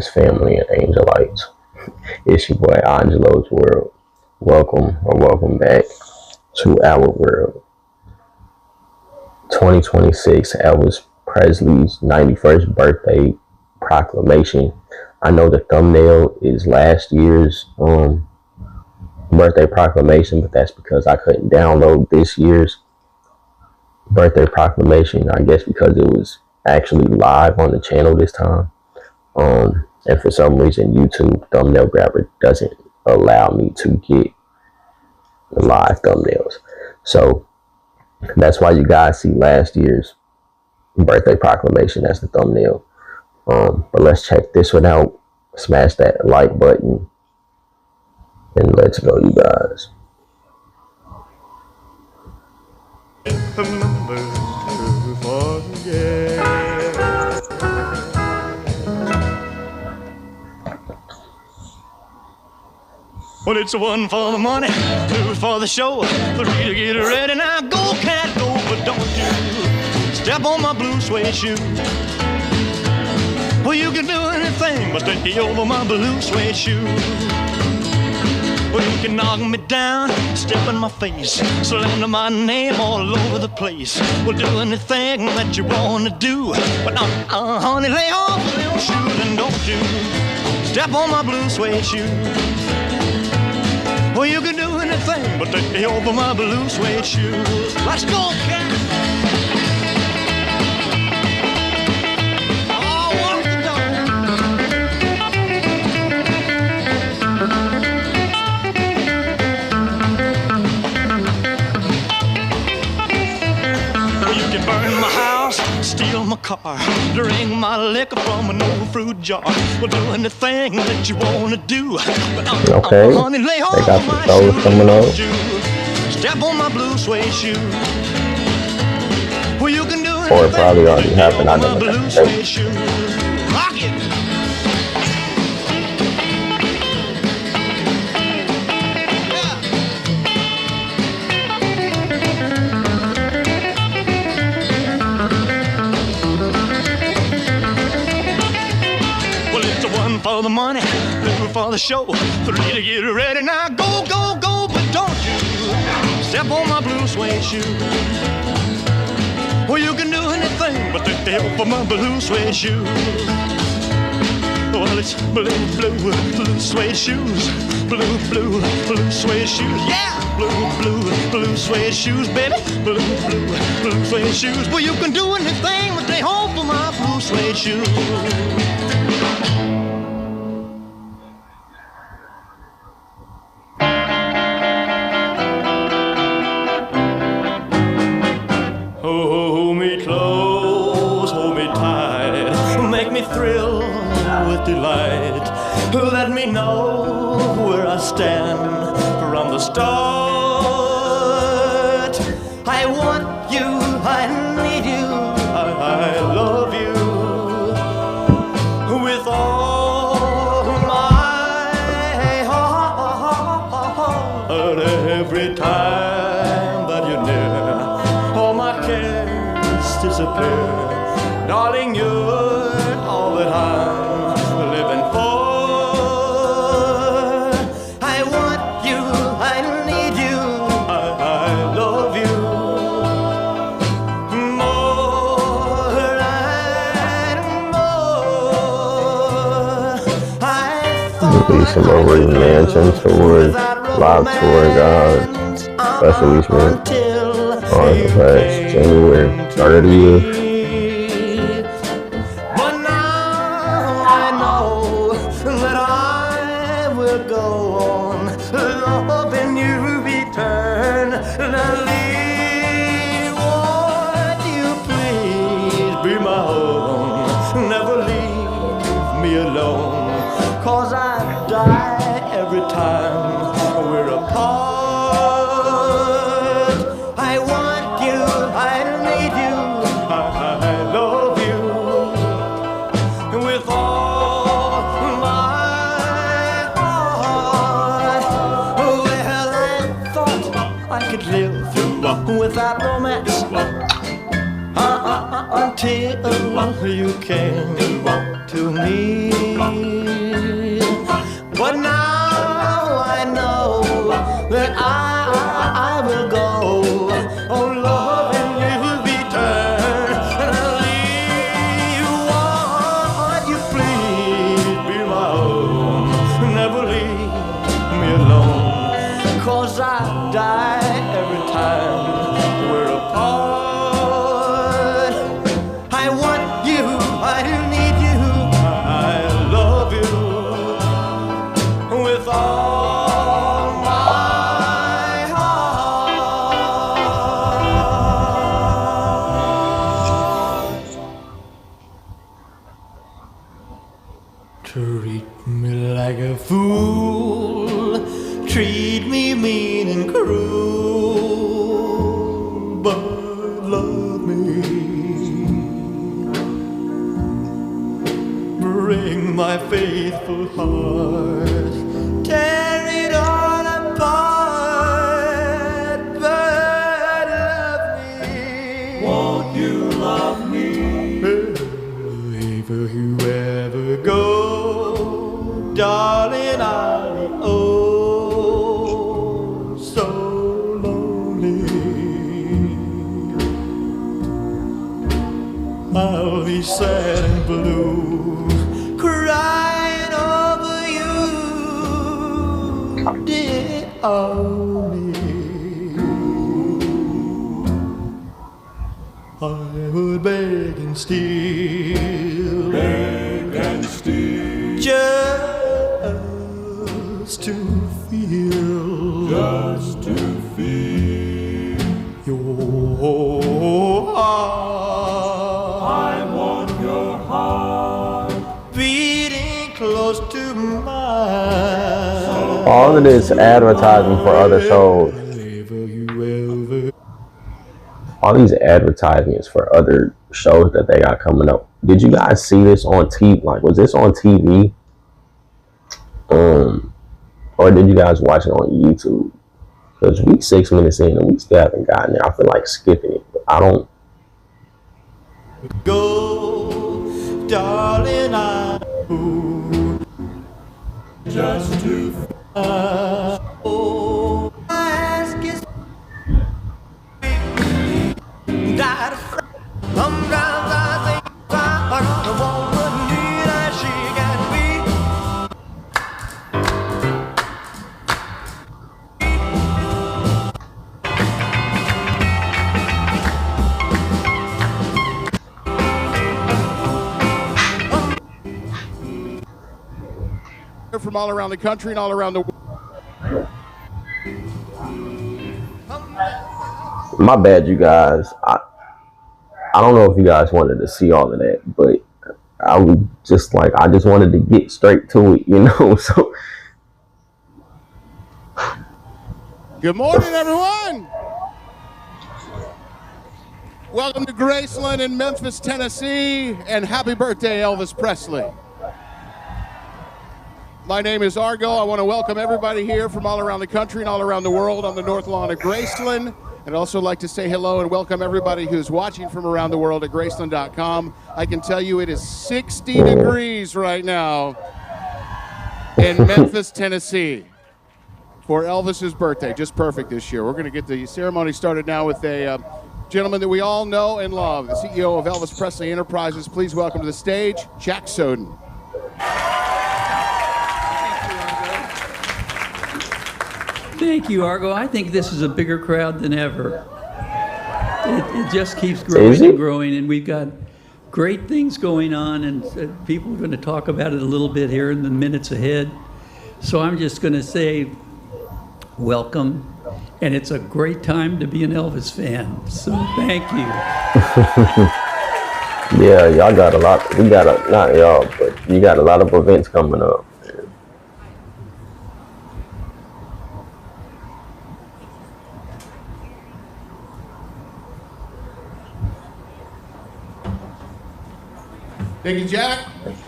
Elvis family and Angelites. It's your boy Angelo's World. Welcome or welcome back to our world. 2026, Elvis Presley's 91st birthday proclamation. I know the thumbnail is last year's birthday proclamation, but that's because I couldn't download this year's birthday proclamation. I guess because it was actually live on the channel this time. And for some reason, YouTube thumbnail grabber doesn't allow me to get the live thumbnails. So that's why you guys see last year's birthday proclamation as the thumbnail. But let's check this one out. Smash that like button and let's go, you guys. Remember to forget. Well, it's one for the money, two for the show, three to get ready. Now go, cat, go, but don't you step on my blue suede shoe. Well, you can do anything but stay over my blue suede shoe. Well, you can knock me down, step in my face, slander my name all over the place. Well, do anything that you want to do, but honey, lay off them shoes and don't you step on my blue suede shoe. Well, you can do anything but stay over my blue suede shoes. Let's go, cat! Burn my house, steal my car, drink my liquor from an old fruit jar. Well, do anything that you wanna do, but okay, honey, lay off they got my the shows coming up. Step on my blue suede shoe. Well, you can do anything. Or it probably already happened. I don't know. Rock it. For the money, two for the show, three to get ready. Now go, go, go, but don't you step on my blue suede shoe. Well, you can do anything but stay over my blue suede shoe. Well, it's blue, blue, blue suede shoes, blue, blue, blue suede shoes. Yeah, blue, blue, blue suede shoes, baby, blue, blue, blue suede shoes. Well, you can do anything but stay home for my blue suede shoes. Hold me close, hold me tight, make me thrill with delight. Let me know where I stand from the start. I want you, I need you, I love you with all my heart. Every time that you're near, all my cares disappear. Darling, you're all that I'm living for. I want you, I need you, I love you more and more. Release some over mansion tours, live tour, guys. Press release, man. On the past January, start of the year. But now I know that I will go on loving you eternally. Won't you please be my own? Never leave me alone, 'cause I die every time we're apart. I want you, I need you, I love you with all my heart. Well, I thought I could live without romance until you came to me. love me. Bring my faithful heart, tear it all apart, but love me. Won't you love me? If you ever go, darling, I'll be oh so lonely. I'll be sad and blue, crying over you, dear only. I would beg and steal, just to feel your heart. I want your heart beating close to mine. All of this advertising for other shows. All these advertisements for other shows that they got coming up. Did you guys see this on TV? Like, was this on TV? Or did you guys watch it on YouTube? Because we 6 minutes in and we still haven't gotten there. I feel like skipping it, but I don't. Go, darling, I just to oh, I ask is that sometimes I think I'm the woman neat as she can be. From all around the country and all around the world. My bad, you guys. I don't know if you guys wanted to see all of that, but I was just like, I just wanted to get straight to it, you know? So. Good morning, everyone. Welcome to Graceland in Memphis, Tennessee, and happy birthday, Elvis Presley. My name is Argo. I want to welcome everybody here from all around the country and all around the world on the North Lawn of Graceland. I'd also like to say hello and welcome everybody who's watching from around the world at Graceland.com. I can tell you it is 60 degrees right now in Memphis, Tennessee for Elvis's birthday. Just perfect this year. We're going to get the ceremony started now with a gentleman that we all know and love, the CEO of Elvis Presley Enterprises. Please welcome to the stage, Jack Soden. Thank you, Argo. I think this is a bigger crowd than ever. It just keeps growing and growing, and we've got great things going on, and people are going to talk about it a little bit here in the minutes ahead. So I'm just going to say welcome, and it's a great time to be an Elvis fan. So thank you. Yeah, y'all got a lot. We got a, not y'all, but you got a lot of events coming up. Thank you, Jack.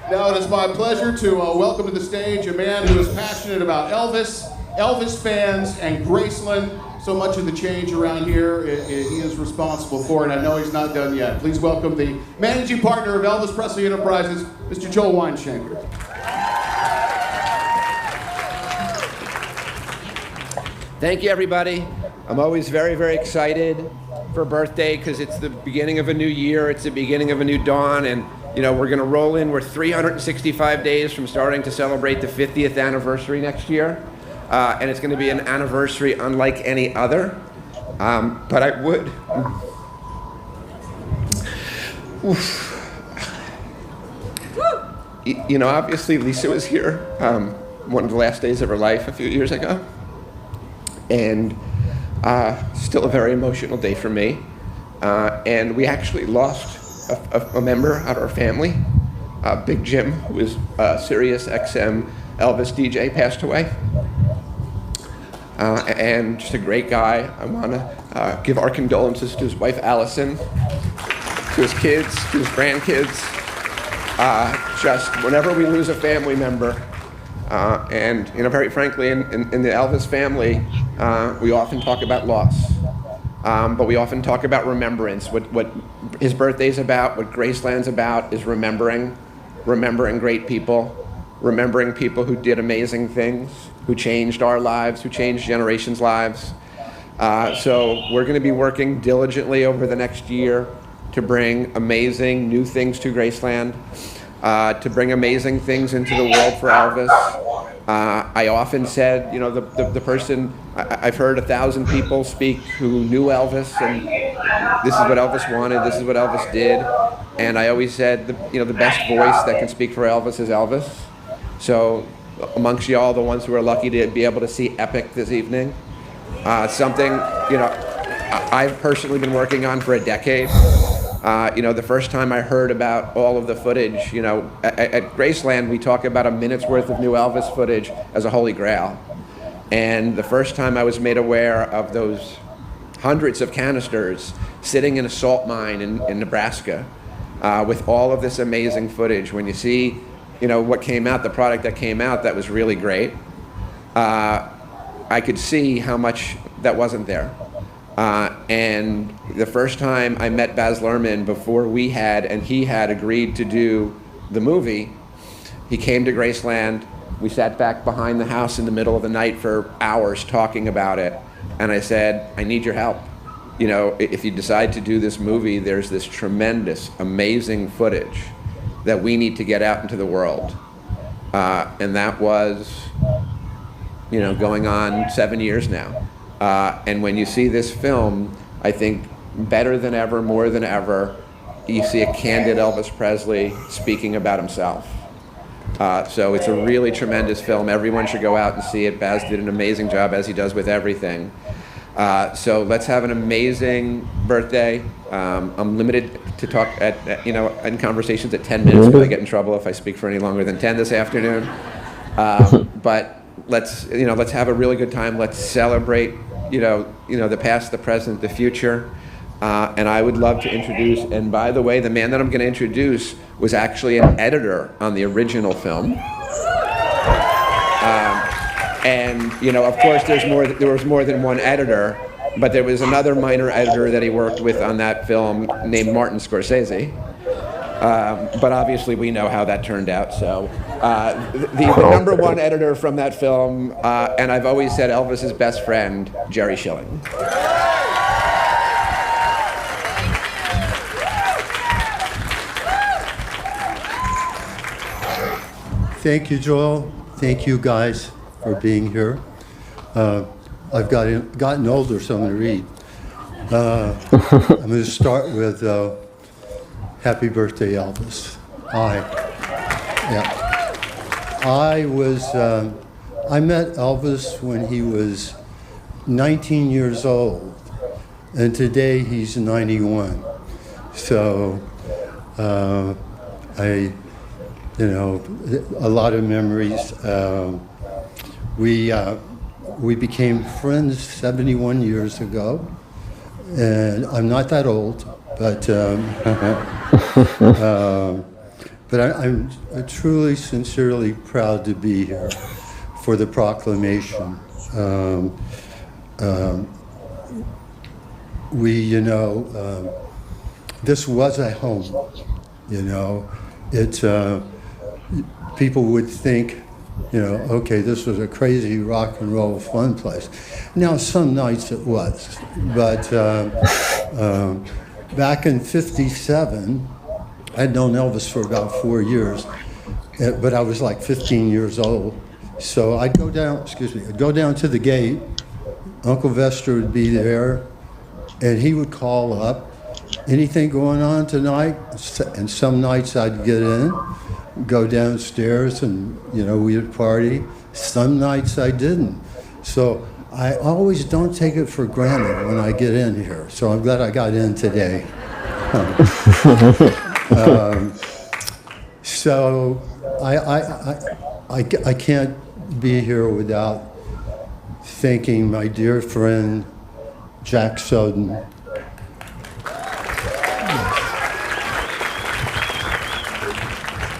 Now it is my pleasure to welcome to the stage a man who is passionate about Elvis, Elvis fans, and Graceland. So much of the change around here he is responsible for, and I know he's not done yet. Please welcome the managing partner of Elvis Presley Enterprises, Mr. Joel Weinschenker. Thank you, everybody. I'm always very, very excited for a birthday because it's the beginning of a new year. It's the beginning of a new dawn, and you know, we're going to roll in. We're 365 days from starting to celebrate the 50th anniversary next year. And it's going to be an anniversary unlike any other. But I would... You know, obviously Lisa was here one of the last days of her life a few years ago. And still a very emotional day for me. And we actually lost a member of our family. Big Jim, who was Sirius XM Elvis DJ, passed away. And just a great guy. I want to give our condolences to his wife, Allison, to his kids, to his grandkids. Just whenever we lose a family member, and very frankly, in the Elvis family, we often talk about loss, but we often talk about remembrance. What his birthday's about, what Graceland's about, is remembering great people, remembering people who did amazing things, who changed our lives, who changed generations' lives. So we're going to be working diligently over the next year to bring amazing new things to Graceland, to bring amazing things into the world for Elvis. I often said, the person, I've heard 1,000 people speak who knew Elvis, and this is what Elvis wanted, this is what Elvis did. And I always said, the best voice that can speak for Elvis is Elvis. So amongst y'all, the ones who are lucky to be able to see Epic this evening, something, I've personally been working on for a decade. The first time I heard about all of the footage, at Graceland, we talk about a minute's worth of new Elvis footage as a holy grail. And the first time I was made aware of those hundreds of canisters sitting in a salt mine in Nebraska, with all of this amazing footage, when you see, what came out, the product that came out, that was really great, I could see how much that wasn't there. And the first time I met Baz Luhrmann, before he had agreed to do the movie, he came to Graceland. We sat back behind the house in the middle of the night for hours talking about it. And I said, I need your help. If you decide to do this movie, there's this tremendous, amazing footage that we need to get out into the world. And that was, going on 7 years now. And when you see this film, I think better than ever, more than ever, you see a candid Elvis Presley speaking about himself. So it's a really tremendous film. Everyone should go out and see it. Baz did an amazing job, as he does with everything. So let's have an amazing birthday. I'm limited to talk in conversations at 10 minutes, because I get in trouble if I speak for any longer than 10 this afternoon. But let's have a really good time. Let's celebrate, the past, the present, the future. And I would love to introduce, and by the way, the man that I'm going to introduce was actually an editor on the original film. And of course, there was more than one editor, but there was another minor editor that he worked with on that film named Martin Scorsese. But obviously, we know how that turned out. So the number one editor from that film, and I've always said Elvis's best friend, Jerry Schilling. Thank you, Joel. Thank you guys for being here. I've gotten older, so I'm going to read. I'm going to start with Happy Birthday, Elvis. I met Elvis when he was 19 years old, and today he's 91. So a lot of memories. We became friends 71 years ago, and I'm not that old, but I'm truly, sincerely proud to be here for the proclamation. This was a home, It's people would think, okay, this was a crazy rock and roll fun place. Now, some nights it was, but back in '57, I'd known Elvis for about 4 years, but I was like 15 years old. So I'd go down to the gate. Uncle Vester would be there, and he would call up, anything going on tonight? And some nights I'd get in, go downstairs, and we would party. Some nights I didn't. So I always don't take it for granted when I get in here. So I'm glad I got in today. So I can't be here without thanking my dear friend Jack Soden,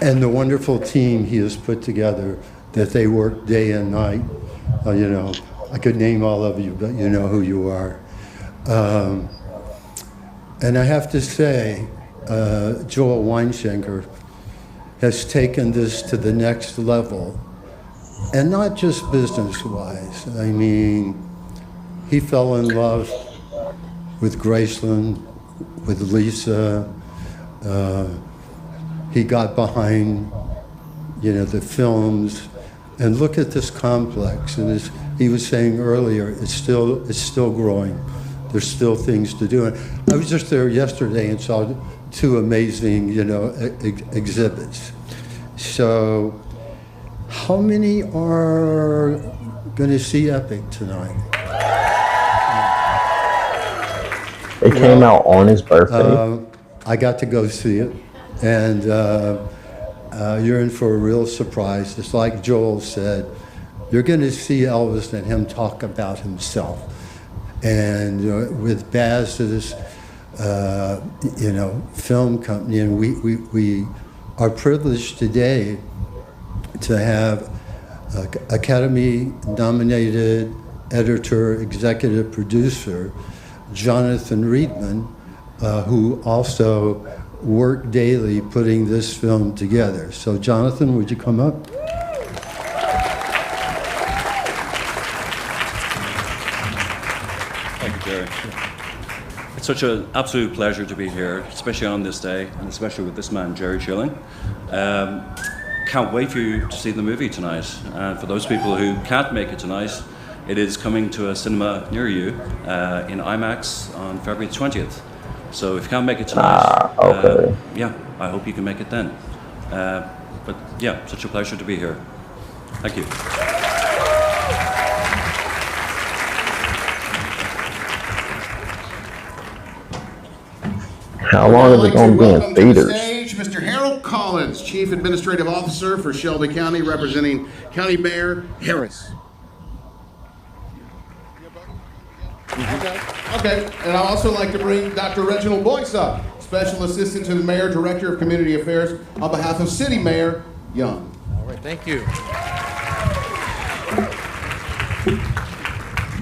and the wonderful team he has put together, that they work day and night. You know, I could name all of you, but you know who you are. And I have to say, Joel Weinschenker has taken this to the next level, and not just business-wise. I mean, he fell in love with Graceland, with Lisa. He got behind, you know, the films, and look at this complex. And as he was saying earlier, it's still growing. There's still things to do. And I was just there yesterday and saw 2 amazing, you know, exhibits. So, how many are going to see Epic tonight? It came out on his birthday. I got to go see it, and you're in for a real surprise. It's like Joel said, you're going to see Elvis and him talk about himself. And with Baz's, you know, film company, and we are privileged today to have Academy-nominated editor, executive producer, Jonathan Reedman, who also worked daily putting this film together. So Jonathan, would you come up? Thank you, Jerry. It's such an absolute pleasure to be here, especially on this day, and especially with this man, Jerry Schilling. Can't wait for you to see the movie tonight. And for those people who can't make it tonight, it is coming to a cinema near you in IMAX on February 20th. So if you can't make it tonight, okay. Yeah, I hope you can make it then. But yeah, such a pleasure to be here. Thank you. How long is it going to be in theaters? Mr. Harold Collins, Chief Administrative Officer for Shelby County, representing County Mayor Harris. Okay, and I'd also like to bring Dr. Reginald Boyce up, Special Assistant to the Mayor, Director of Community Affairs, on behalf of City Mayor Young. All right, thank you.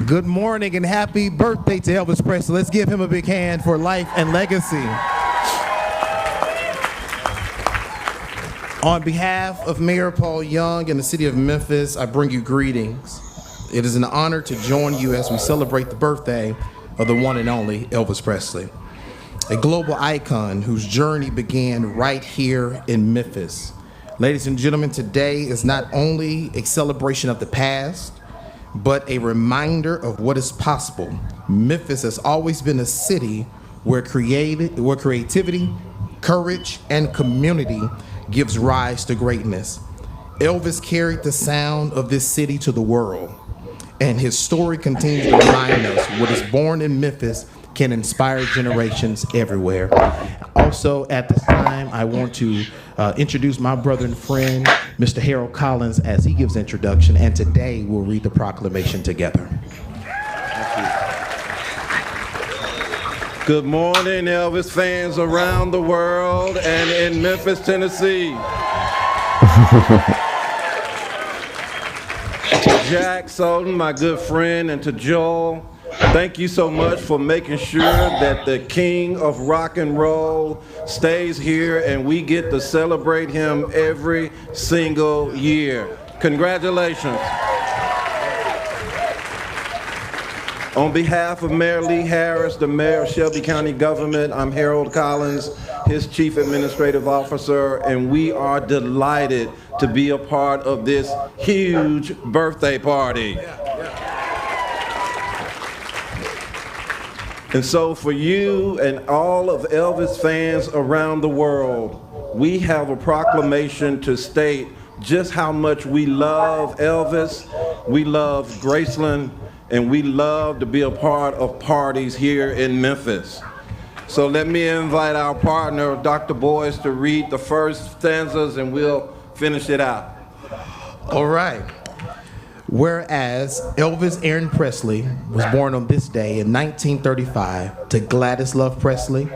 Good morning and happy birthday to Elvis Presley. Let's give him a big hand for life and legacy. On behalf of Mayor Paul Young and the city of Memphis, I bring you greetings. It is an honor to join you as we celebrate the birthday of the one and only Elvis Presley, a global icon whose journey began right here in Memphis. Ladies and gentlemen, today is not only a celebration of the past, but a reminder of what is possible. Memphis has always been a city where creativity, courage, and community gives rise to greatness. Elvis carried the sound of this city to the world, and his story continues to remind us what is born in Memphis can inspire generations everywhere. Also, at this time, I want to introduce my brother and friend, Mr. Harold Collins, as he gives introduction, and today we'll read the proclamation together. Good morning, Elvis fans around the world and in Memphis, Tennessee. To Jack Soden, my good friend, and to Joel, thank you so much for making sure that the king of rock and roll stays here and we get to celebrate him every single year. Congratulations. On behalf of Mayor Lee Harris, the mayor of Shelby County government, I'm Harold Collins, his chief administrative officer, and we are delighted to be a part of this huge birthday party. And so for you and all of Elvis fans around the world, we have a proclamation to state just how much we love Elvis, we love Graceland, and we love to be a part of parties here in Memphis. So let me invite our partner, Dr. Boyce, to read the first stanzas and we'll finish it out. All right. Whereas Elvis Aaron Presley was born on this day in 1935 to Gladys Love Presley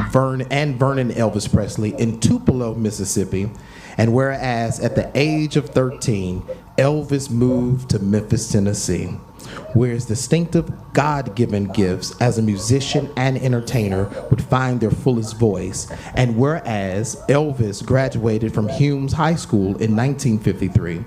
Vernon Elvis Presley in Tupelo, Mississippi. And whereas at the age of 13, Elvis moved to Memphis, Tennessee, where his distinctive God-given gifts as a musician and entertainer would find their fullest voice. And whereas Elvis graduated from Humes High School in 1953,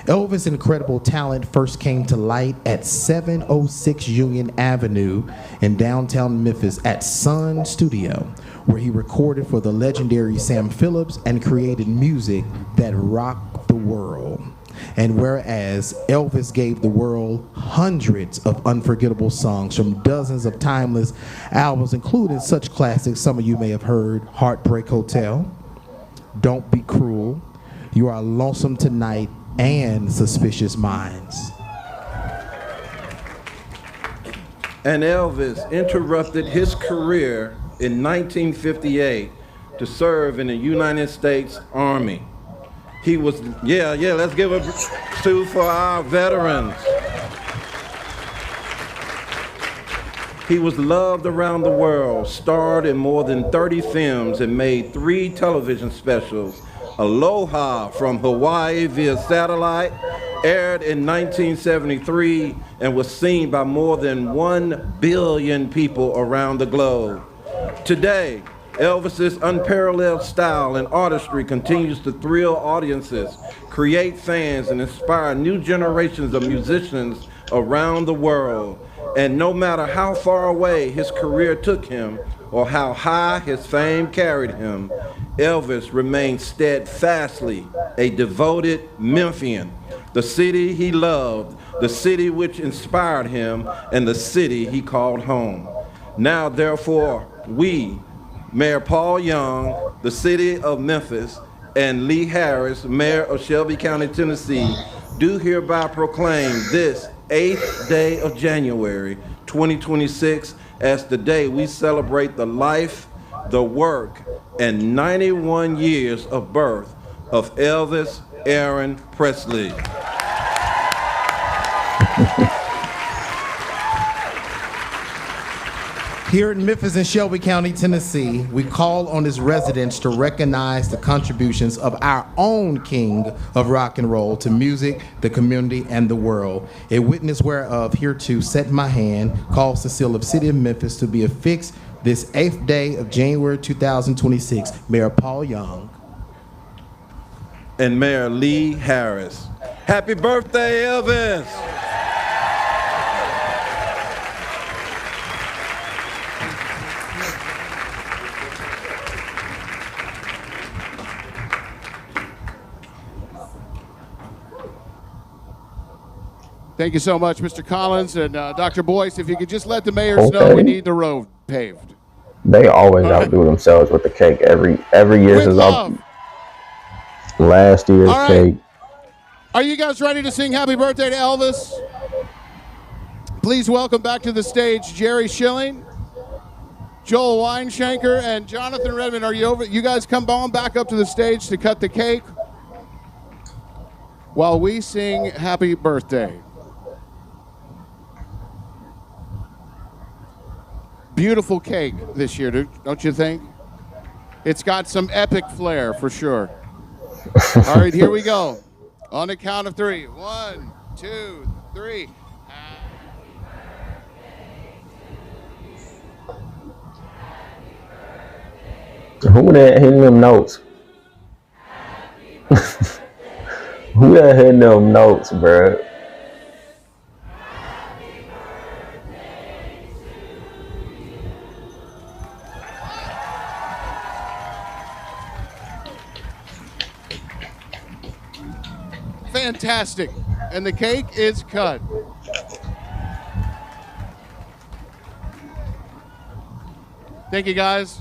Elvis' incredible talent first came to light at 706 Union Avenue in downtown Memphis at Sun Studio, where he recorded for the legendary Sam Phillips and created music that rocked the world. And whereas Elvis gave the world hundreds of unforgettable songs from dozens of timeless albums, including such classics some of you may have heard: Heartbreak Hotel, Don't Be Cruel, You Are Lonesome Tonight, and Suspicious Minds. And Elvis interrupted his career in 1958 to serve in the United States Army. He was, let's give a two for our veterans. He was loved around the world, starred in more than 30 films, and made 3 television specials. Aloha from Hawaii via satellite aired in 1973 and was seen by more than 1 billion people around the globe. Today, Elvis's unparalleled style and artistry continues to thrill audiences, create fans, and inspire new generations of musicians around the world. And no matter how far away his career took him or how high his fame carried him, Elvis remained steadfastly a devoted Memphian, the city he loved, the city which inspired him, and the city he called home. Now, therefore, we, Mayor Paul Young, the city of Memphis, and Lee Harris, Mayor of Shelby County, Tennessee, do hereby proclaim this 8th day of January 2026 as the day we celebrate the life, the work, and 91 years of birth of Elvis Aaron Presley. Here in Memphis and Shelby County, Tennessee, we call on its residents to recognize the contributions of our own king of rock and roll to music, the community, and the world. A witness whereof hereto set my hand calls the seal of City of Memphis to be affixed this 8th day of January 2026. Mayor Paul Young. And Mayor Lee Harris. Happy birthday, Elvis! Thank you so much, Mr. Collins and Dr. Boyce. If you could just let the mayors know we need the road paved. They always outdo themselves with the cake every year since last year's cake. Are you guys ready to sing Happy Birthday to Elvis? Please welcome back to the stage Jerry Schilling, Joel Weinshanker, and Jonathan Redmond. Are you over? You guys come on back up to the stage to cut the cake while we sing Happy Birthday. Beautiful cake this year, don't you think? It's got some epic flair for sure. All right, here we go. On the count of 3. 1, 2, 3. Who that hitting them notes? Who that hitting them notes, bro? Fantastic. And the cake is cut. Thank you, guys.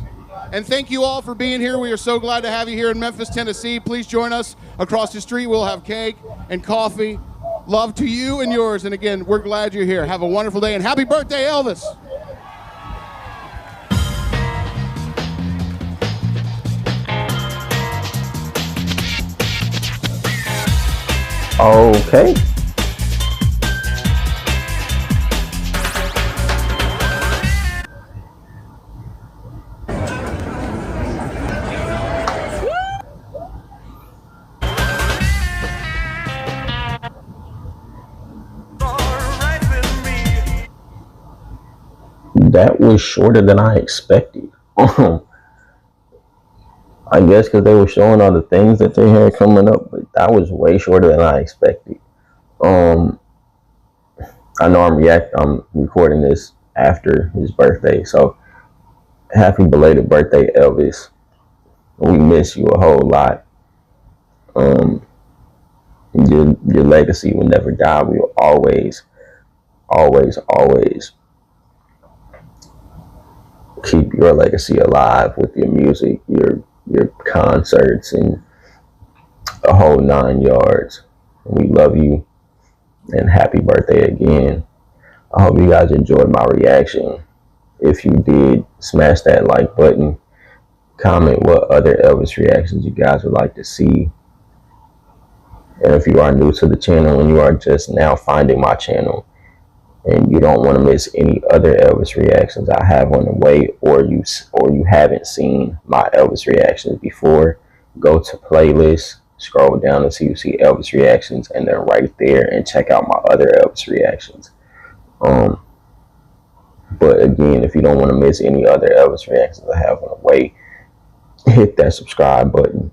And thank you all for being here. We are so glad to have you here in Memphis, Tennessee. Please join us across the street. We'll have cake and coffee. Love to you and yours. And again, we're glad you're here. Have a wonderful day and happy birthday, Elvis. Okay. That was shorter than I expected. I guess because they were showing all the things that they had coming up, but that was way shorter than I expected. I know I'm recording this after his birthday, so happy belated birthday, Elvis. We miss you a whole lot. Your legacy will never die. We will always, always, always keep your legacy alive with your music, your concerts, and the whole 9 yards. We love you, and happy birthday again. I hope you guys enjoyed my reaction. If you did, smash that like button. Comment what other Elvis reactions you guys would like to see. And if you are new to the channel and you are just now finding my channel and you don't want to miss any other Elvis reactions I have on the way, or you haven't seen my Elvis reactions before, go to playlist, scroll down until you see Elvis reactions, and then right there and check out my other Elvis reactions. But again, if you don't want to miss any other Elvis reactions I have on the way, hit that subscribe button.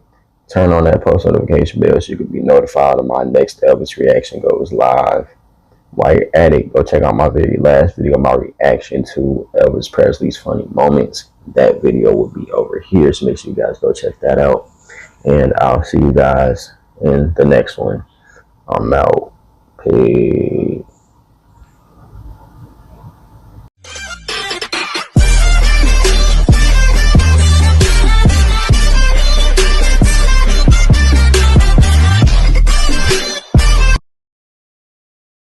Turn on that post notification bell so you can be notified when my next Elvis reaction goes live. While you're at it, go check out my very last video, my reaction to Elvis Presley's Funny Moments. That video will be over here, so make sure you guys go check that out. And I'll see you guys in the next one. I'm out. Peace.